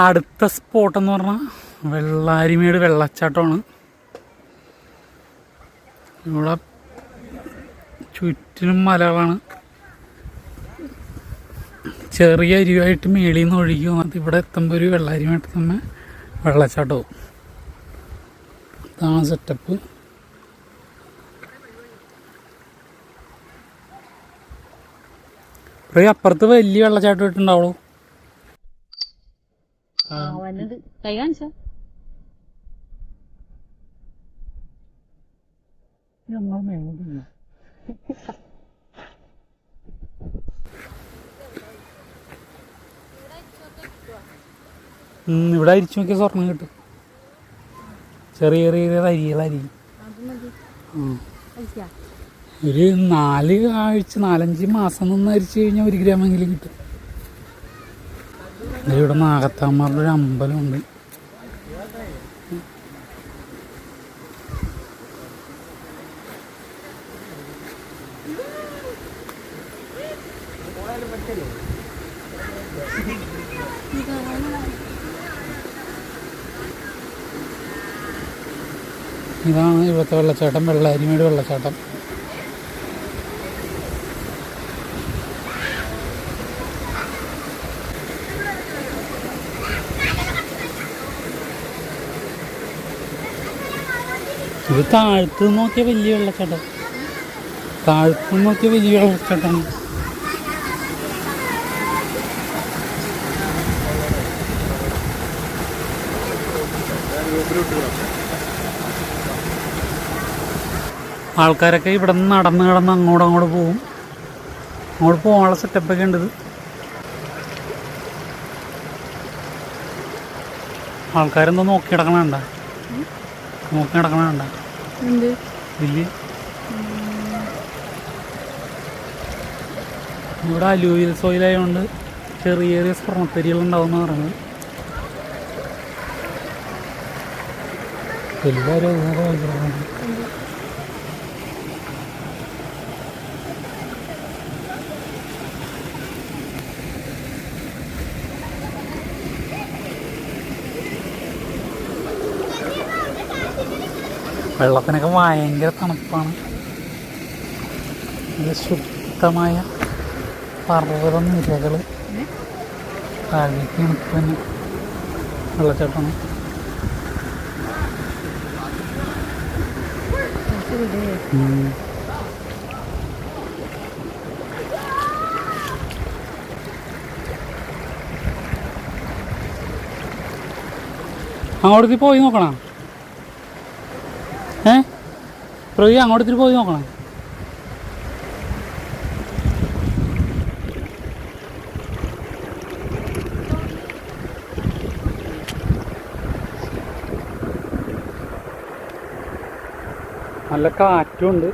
അടുത്ത സ്പോട്ടെന്ന് പറഞ്ഞാൽ വെള്ളാരിമേട് വെള്ളച്ചാട്ടമാണ്. ഇവിടെ ചുറ്റിനും മലകളാണ്. ചെറിയ അരുവായിട്ട് മേളിൽ നിന്ന് ഒഴുകും. അത് ഇവിടെ എത്തുമ്പോൾ ഒരു വെള്ളാരിമേട്ട് തന്നെ വെള്ളച്ചാട്ടവും. ഇതാണ് സെറ്റപ്പ്. അപ്പുറത്ത് വലിയ വെള്ളച്ചാട്ടം ഇട്ടുണ്ടാവുള്ളൂ. ഇവിടെ അരിച്ചു നോക്കിയ സ്വർണം കിട്ടും. ചെറിയ ചെറിയ അരികളരി ഒരു 4 ആഴ്ച 4-5 മാസം നിന്ന് അരിച്ചു കഴിഞ്ഞാൽ 1 ഗ്രാമെങ്കിലും കിട്ടും. ഇവിടെ നാഗത്താന്മാരുടെ ഒരു അമ്പലമുണ്ട്. ഇതാണ് ഇവിടുത്തെ വെള്ളച്ചാട്ടം, വെള്ളാരിമേട് വെള്ളച്ചാട്ടം. ഇത് താഴത്ത് നോക്കിയ വലിയ വെള്ളച്ചാട്ടം. താഴത്ത് നോക്കിയ വലിയ വെള്ളച്ചാട്ടമാണ്. ആൾക്കാരൊക്കെ ഇവിടെ നിന്ന് നടന്ന് അങ്ങോട്ട് പോകും. അങ്ങോട്ട് പോകാനുള്ള സെറ്റപ്പൊക്കെ ഉണ്ട്. ആൾക്കാരെന്തോ നോക്കി കിടക്കണണ്ട വലിയ ഇവിടെ അലൂവിൽ സോയിലായതുകൊണ്ട് ചെറിയ ചെറിയ സ്വർണ്ണത്തരികളുണ്ടാവും എന്ന് പറയുന്നത്. എല്ലാവരും വെള്ളത്തിനൊക്കെ ഭയങ്കര തണുപ്പാണ്. ഇത് ശുദ്ധമായ പർവ്വത നിരകൾ താഴേക്ക് തണുപ്പന്നെ വെള്ളച്ചാട്ടമാണ്. അങ്ങോട്ടേക്ക് പോയി നോക്കണം. അങ്ങോട്ടേക്ക് പോയി നോക്കണം. നല്ല കാറ്റുണ്ട്.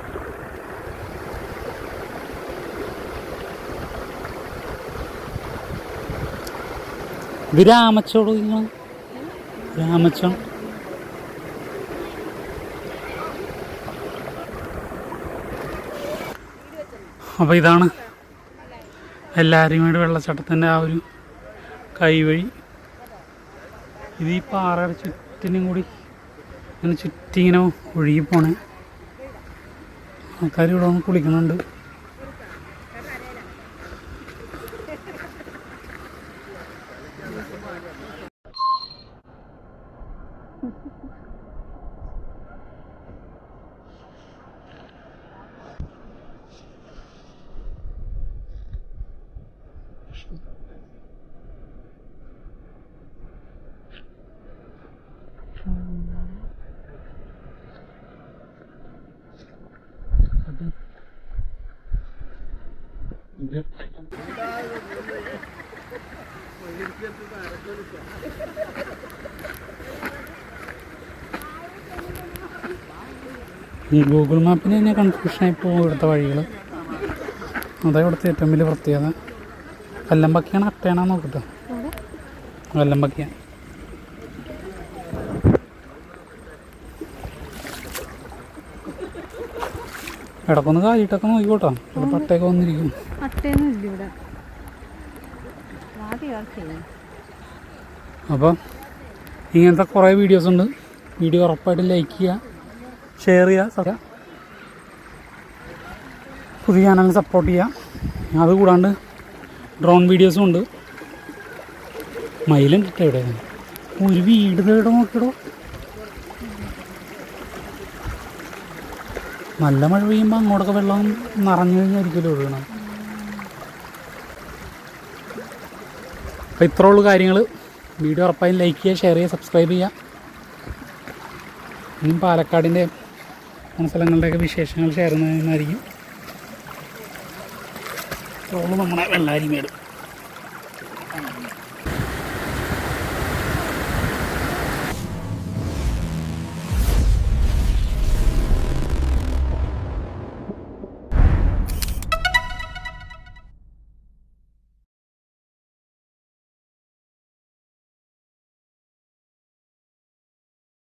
ഇത് രാമച്ചോട് രാമച്ചം. അപ്പോൾ ഇതാണ് വെള്ളാരിമേട് വെള്ളച്ചാട്ടത്തിൻ്റെ ആ ഒരു കൈവഴി. ഇത് ഈ പാറയുടെ ചുറ്റിനും കൂടി ഇങ്ങനെ ചുറ്റിങ്ങനെ ഒഴുകി പോണേ. ആൾക്കാർ ഇവിടെ വന്ന് കുളിക്കുന്നുണ്ട്. ഈ ഗൂഗിൾ മാപ്പിന് തന്നെ കൺഫ്യൂഷനായി പോകും ഇവിടുത്തെ വഴികൾ. അതാ ഇവിടുത്തെ ഏറ്റവും വലിയ പ്രത്യേകത. കല്ലമ്പക്കിയാണ് അട്ടയാണോ നോക്കട്ടെ. കല്ലമ്പക്കിയാണ്. ഇടക്കൊന്ന് കാലിട്ടൊക്കെ നോക്കിക്കോട്ടോ. ഇവിടെ പട്ടയൊക്കെ വന്നിരിക്കും. അപ്പോൾ ഇങ്ങനത്തെ കുറേ വീഡിയോസ് ഉണ്ട്. വീഡിയോ ഉറപ്പായിട്ട് ലൈക്ക് ചെയ്യുക, ഷെയർ ചെയ്യുക, പുതിയ ചാനലിന് സപ്പോർട്ട് ചെയ്യുക. അതുകൂടാണ്ട് ഡ്രോൺ വീഡിയോസും ഉണ്ട്. മയിലും കിട്ടും ഇവിടെ. ഒരു വീട് തേടെ നോക്കിയിടോ. നല്ല മഴ പെയ്യുമ്പോൾ അങ്ങോട്ടൊക്കെ വെള്ളം നിറഞ്ഞു കഴിഞ്ഞായിരിക്കുമല്ലോ ഒഴുകണം. അപ്പോൾ ഇത്രയുള്ള കാര്യങ്ങൾ. വീഡിയോ ഉറപ്പായും ലൈക്ക് ചെയ്യുക, ഷെയർ ചെയ്യുക, സബ്സ്ക്രൈബ് ചെയ്യുക. ഇനിയും പാലക്കാടിൻ്റെ സ്ഥലങ്ങളുടെയൊക്കെ വിശേഷങ്ങൾ ഷെയർ ചെയ്യുന്നതായിരിക്കും. നമ്മുടെ വെള്ളാരിമേട്.